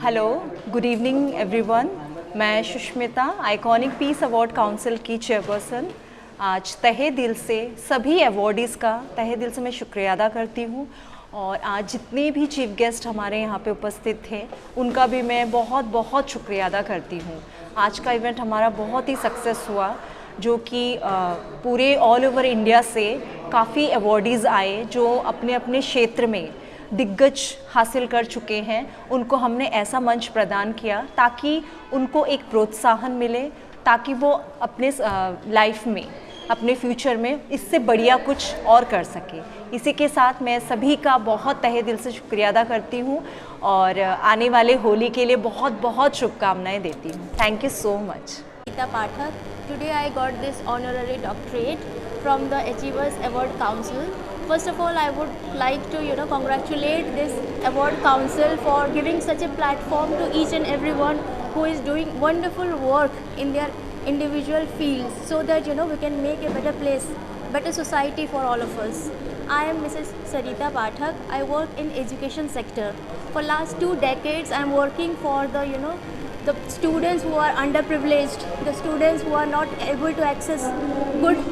Hello, good evening everyone. मैं Sushmita, iconic peace award council की chairperson. आज तहे दिल से सभी अवॉर्डीज़ का तहे दिल से मैं शुक्रिया अदा करती हूँ और आज जितने भी चीफ गेस्ट हमारे यहाँ पे उपस्थित थे उनका भी मैं बहुत बहुत शुक्रिया अदा करती हूँ। आज का इवेंट हमारा बहुत ही सक्सेस हुआ, जो कि पूरे ऑल ओवर इंडिया से काफ़ी अवॉर्डीज़ आए जो अपने अपने क्षेत्र में दिग्गज हासिल कर चुके हैं। उनको हमने ऐसा मंच प्रदान किया ताकि उनको एक प्रोत्साहन मिले, ताकि वो अपने लाइफ में, अपने फ्यूचर में इससे बढ़िया कुछ और कर सके। इसी के साथ मैं सभी का बहुत तहे दिल से शुक्रिया अदा करती हूँ और आने वाले होली के लिए बहुत बहुत शुभकामनाएं देती हूँ। Thank you so much. Sarita Pathak. Today I got this honorary doctorate from the Achievers Award Council. First of all, I would like to congratulate this award council for giving such a platform to each and everyone who is doing wonderful work in their individual fields, so that we can make a better place, better society for all of us. I am Mrs. Sarita Pathak. I work in education sector. For last 2 decades, I am working for the students who are underprivileged, the students who are not able to access good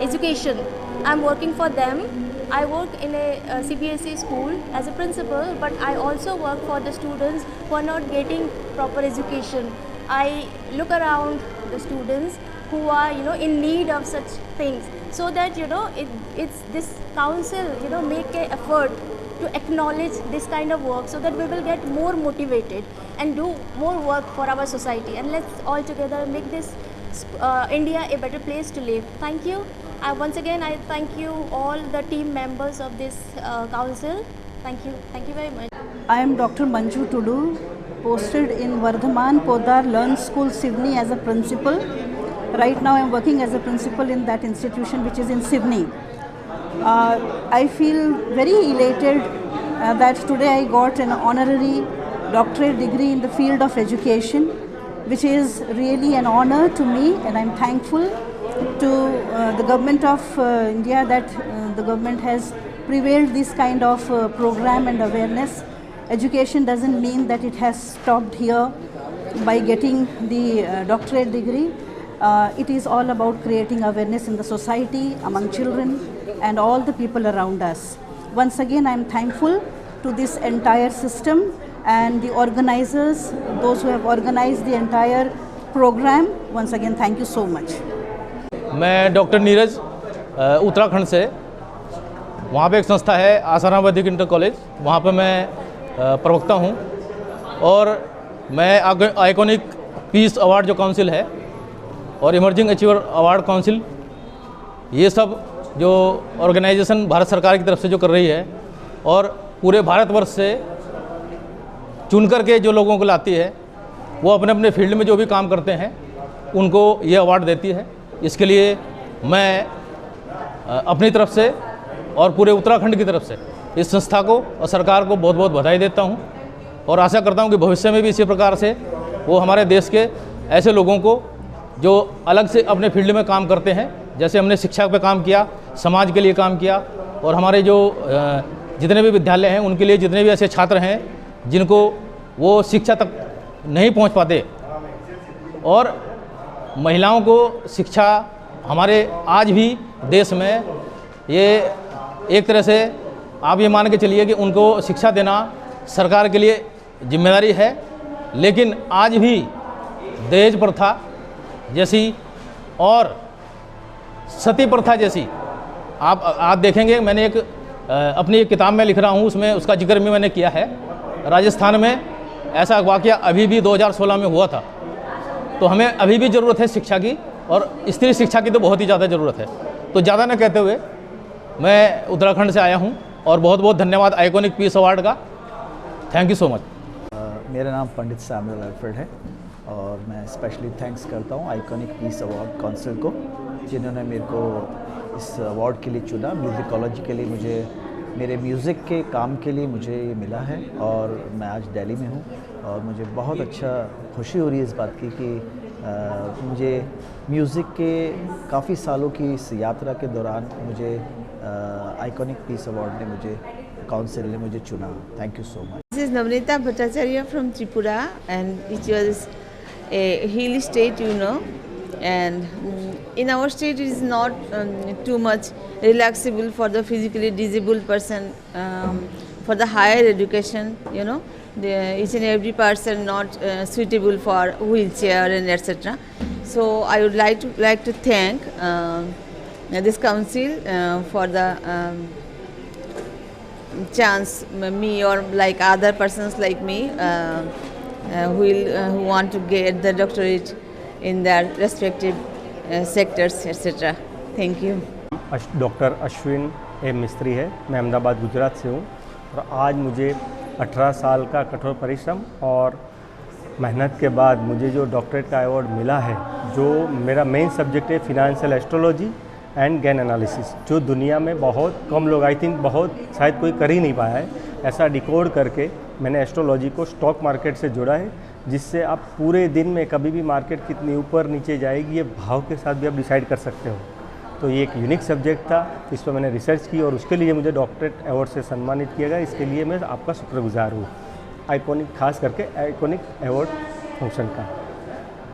education. I'm working for them. I work in a CBSE school as a principal, but I also work for the students who are not getting proper education. I look around the students who are in need of such things, so that it's this council make an effort to acknowledge this kind of work, so that we will get more motivated and do more work for our society, and let's all together make this India a better place to live. Thank you. Once again, I thank you all the team members of this council. Thank you very much. I am Dr. Manju Tudu, posted in Vardhaman Podar Learn School, Sydney as a principal. Right now I am working as a principal in that institution which is in Sydney. I feel very elated that today I got an honorary doctorate degree in the field of education, which is really an honor to me, and I am thankful to the government of India that the government has prevailed this kind of program and awareness. Education doesn't mean that it has stopped here by getting the doctorate degree. It is all about creating awareness in the society, among children and all the people around us. Once again, I am thankful to this entire system and the organizers, those who have organized the entire program. Once again, thank you so much. मैं doctor Neeraj Uttarakhand से, वहाँ पे एक संस्था है आसाराम वैदिक inter college, वहाँ पे मैं प्रवक्ता हूँ और मैं आइकॉनिक पीस अवार्ड जो काउंसिल है और इमर्जिंग अचीवर अवार्ड काउंसिल, ये सब जो ऑर्गेनाइजेशन भारत सरकार की तरफ से जो कर रही है और पूरे भारतवर्ष से चुन कर के जो लोगों को लाती है, वो अपने अपने फील्ड में जो भी काम करते हैं उनको ये अवार्ड देती है। इसके लिए मैं अपनी तरफ से और पूरे उत्तराखंड की तरफ से इस संस्था को और सरकार को बहुत बहुत बधाई देता हूं और आशा करता हूं कि भविष्य में भी इसी प्रकार से वो हमारे देश के ऐसे लोगों को जो अलग से अपने फील्ड में काम करते हैं, जैसे हमने शिक्षा पे काम किया, समाज के लिए काम किया, और हमारे जो जितने भी विद्यालय हैं उनके लिए जितने भी ऐसे छात्र हैं जिनको वो शिक्षा तक नहीं पहुंच पाते, और महिलाओं को शिक्षा हमारे आज भी देश में ये एक तरह से आप ये मान के चलिए कि उनको शिक्षा देना सरकार के लिए जिम्मेदारी है। लेकिन आज भी दहेज प्रथा जैसी और सती प्रथा जैसी आप देखेंगे, मैंने एक अपनी एक किताब में लिख रहा हूँ, उसमें उसका जिक्र भी मैंने किया है। राजस्थान में ऐसा वाक़या अभी भी 2016 में हुआ था। तो हमें अभी भी ज़रूरत है शिक्षा की, और स्त्री शिक्षा की तो बहुत ही ज़्यादा ज़रूरत है। तो ज़्यादा न कहते हुए मैं उत्तराखंड से आया हूँ और बहुत बहुत धन्यवाद आइकॉनिक पीस अवार्ड का। Thank you so much. मेरा नाम पंडित सैमुअल अल्फ्रेड है और मैं स्पेशली थैंक्स करता हूँ आइकॉनिक पीस अवार्ड काउंसिल को, जिन्होंने मेरे को इस अवार्ड के लिए चुना। म्यूज़िकोलॉजी के लिए मुझे, मेरे म्यूज़िक के काम के लिए मुझे ये मिला है, और मैं आज दिल्ली में हूँ और मुझे बहुत अच्छा खुशी हो रही है इस बात की कि मुझे म्यूज़िक के काफ़ी सालों की इस यात्रा के दौरान मुझे आइकॉनिक पीस अवार्ड ने मुझे काउंसिल ने मुझे चुना। Thank you so much. This is Navnita Bhattacharya from Tripura, and it was a hilly state, you know, and in our state it is not too much relaxable for the physically disabled person for the higher education, you know. Each and every person not suitable for wheelchair and etc. So I would like to thank this council for the chance me or like other persons like me who want to get the doctorate in their respective sectors etc. Thank you. Doctor Ashwin M Mistry है। मैं अहमदाबाद गुजरात से हूँ और आज मुझे 18 साल का कठोर परिश्रम और मेहनत के बाद मुझे जो डॉक्टरेट का अवार्ड मिला है, जो मेरा मेन सब्जेक्ट है financial astrology and gain analysis, जो दुनिया में बहुत कम लोग, आई थिंक बहुत शायद कोई कर ही नहीं पाया है। ऐसा डिकोड करके मैंने एस्ट्रोलॉजी को स्टॉक मार्केट से जोड़ा है, जिससे आप पूरे दिन में कभी भी मार्केट कितनी ऊपर नीचे जाएगी ये भाव के साथ भी आप डिसाइड कर सकते हो। तो ये एक यूनिक सब्जेक्ट था, इस पर मैंने रिसर्च की और उसके लिए मुझे डॉक्टरेट अवार्ड से सम्मानित किया गया। इसके लिए मैं आपका शुक्रगुजार हूँ, आइकॉनिक, खास करके आइकॉनिक अवार्ड फंक्शन का।